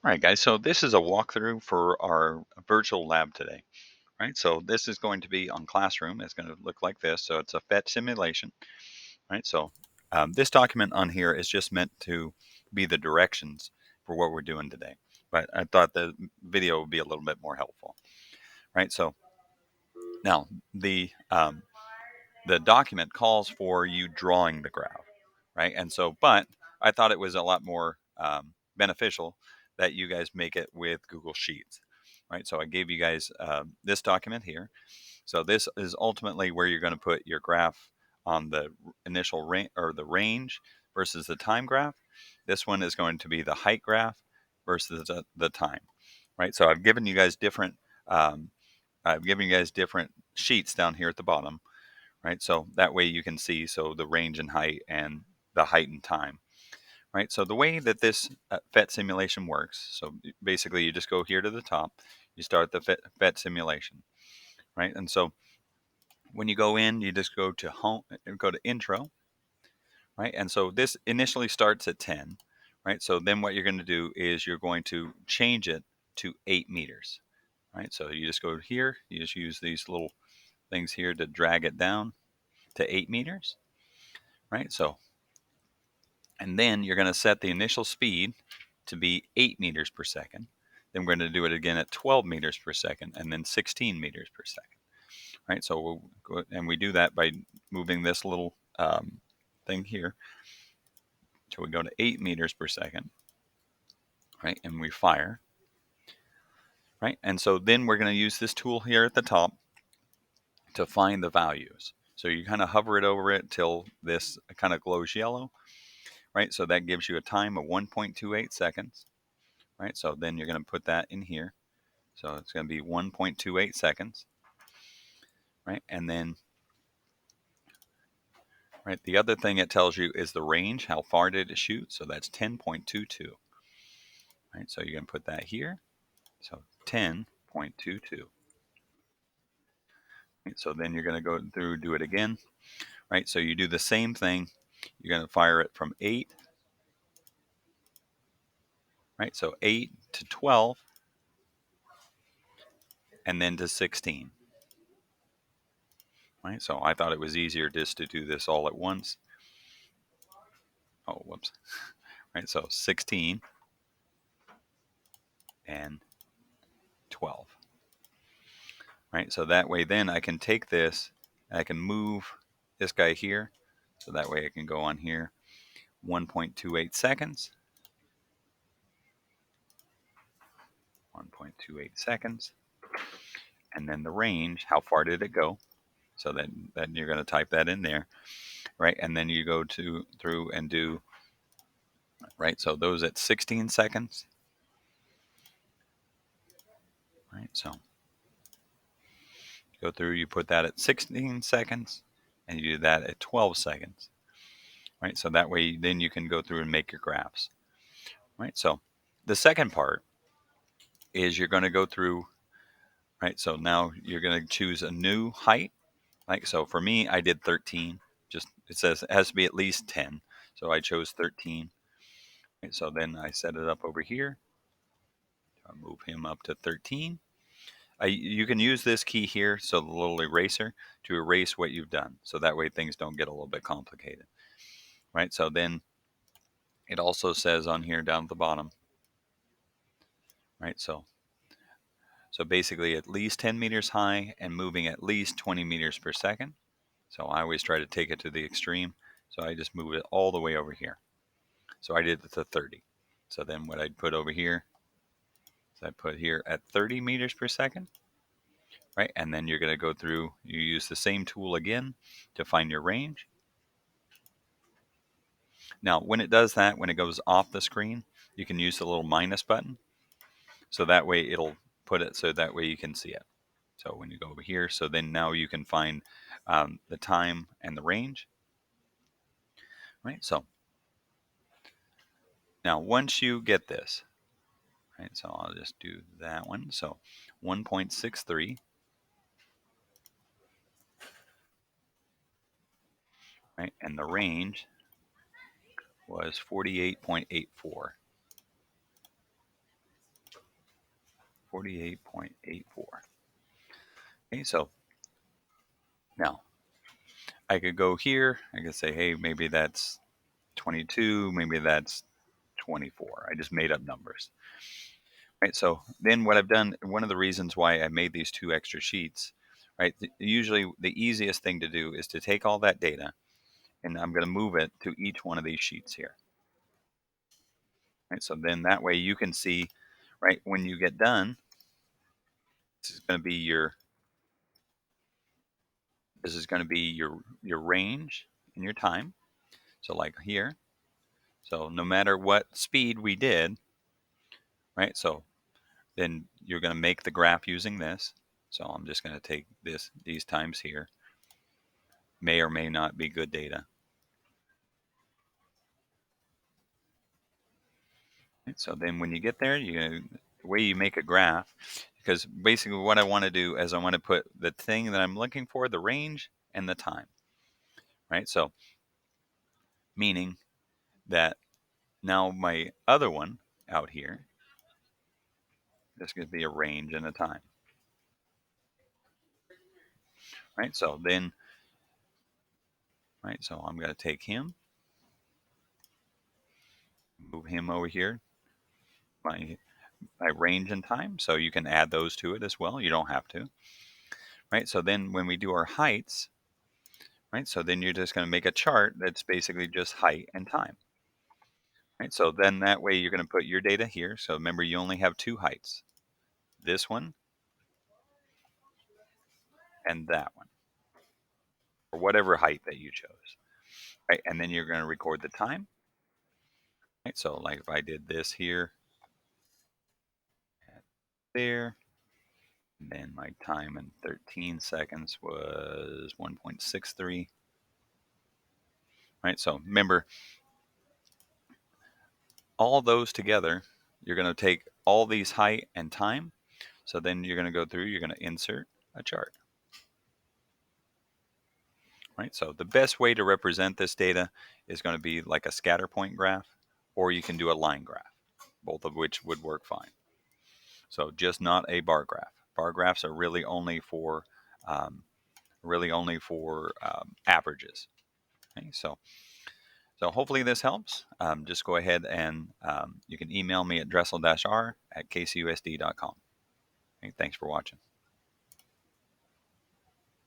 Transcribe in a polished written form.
All right, guys, so this is a walkthrough for our virtual lab today, right? So this is going to be on Classroom. It's going to look like this. So it's a Phet simulation, right? So this document on here is just meant to be the directions for what we're doing today. But I thought the video would be a little bit more helpful, right? So now the document calls for you drawing the graph, right? And so, but I thought it was a lot more beneficial that you guys make it with Google Sheets, right? So I gave you guys this document here. So this is ultimately where you're going to put your graph on the initial range or the range versus the time graph. This one is going to be the height graph versus the time, right? So um, I've given you guys different sheets down here at the bottom, right? So that way you can see the range and height and the height and time, right? So the way that this Phet simulation works, so basically you just go here to the top, you start the Phet simulation, right? And so when you go in, you just go to home, go to intro, right? And so this initially starts at 10, right? So then what you're going to do is you're going to change it to 8 meters, right? So you just go here, you just use these little things here to drag it down to 8 meters, right? So and then you're going to set the initial speed to be 8 meters per second. Then we're going to do it again at 12 meters per second and then 16 meters per second. Right. So we'll go, and we do that by moving this little thing here. So we go to 8 meters per second. Right. And we fire. Right. And so then we're going to use this tool here at the top to find the values. So you kind of hover it over it till this kind of glows yellow. Right. So that gives you a time of 1.28 seconds. Right. So then you're going to put that in here. So it's going to be 1.28 seconds, right? And then, right, the other thing it tells you is the range, how far did it shoot? So that's 10.22, right? So you're going to put that here. So 10.22. Right? So then you're going to go through, do it again, right? So you do the same thing. You're going to fire it from 8, right? So 8 to 12, and then to 16, right? So I thought it was easier just to do this all at once. Oh, whoops. Right, so 16 and 12. Right, so that way then I can take this and I can move this guy here. So that way I can go on here 1.28 seconds, 1.28 seconds, and then the range, how far did it go? So then you're going to type that in there, right? And then you go through and do, right? So those at 16 seconds, right? So go through, you put that at 16 seconds, and you do that at 12 seconds, right? So that way then you can go through and make your graphs, right? So the second part is you're going to go through, right? So now you're going to choose a new height. Like, so for me, I did 13. Just, it says it has to be at least 10. So I chose 13. Right, so then I set it up over here. I'll move him up to 13. You can use this key here, so the little eraser, to erase what you've done. So that way things don't get a little bit complicated. Right, so then it also says on here down at the bottom, right, so basically at least 10 meters high and moving at least 20 meters per second. So I always try to take it to the extreme. So I just move it all the way over here. So I did it to 30. So then what I'd put over here is I put here at 30 meters per second, right? And then you're going to go through, you use the same tool again to find your range. Now, when it does that, when it goes off the screen, you can use the little minus button. So that way it'll put it so that way you can see it. So when you go over here, so then now you can find the time and the range, right? So now once you get this, right, so I'll just do that one. So 1.63, right, and the range was 48.84. 48.84. Okay, so now I could go here. I could say, hey, maybe that's 22, maybe that's 24. I just made up numbers. Right. So then what I've done, one of the reasons why I made these two extra sheets, right? Usually the easiest thing to do is to take all that data and I'm going to move it to each one of these sheets here. Right. So then that way you can see, right, when you get done, this is going to be your range and your time. So like here. So no matter what speed we did, right? So then you're going to make the graph using this. So I'm just going to take these times here. May or may not be good data. Right, so then when you get there, the way you make a graph, because basically what I want to do is I want to put the thing that I'm looking for, the range and the time, right? So meaning that now my other one out here, this going to be a range and a time, right? So then, right, so I'm going to take him, move him over here, my range and time. So you can add those to it as well. You don't have to, right? So then when we do our heights, right? So then you're just going to make a chart that's basically just height and time. Right, so then that way you're going to put your data here. So remember, you only have two heights, this one and that one, or whatever height that you chose. Right, and then you're going to record the time. Right, so like if I did this here, there, and then my time in 13 seconds was 1.63. Right, so remember, all those together, you're going to take all these height and time. So then you're going to go through, you're going to insert a chart. Right, so the best way to represent this data is going to be like a scatter point graph, or you can do a line graph, both of which would work fine. So just not a bar graph. Bar graphs are really only for averages. Okay, so hopefully this helps. Just go ahead and you can email me at dressel-r@kcusd.com. Okay, thanks for watching.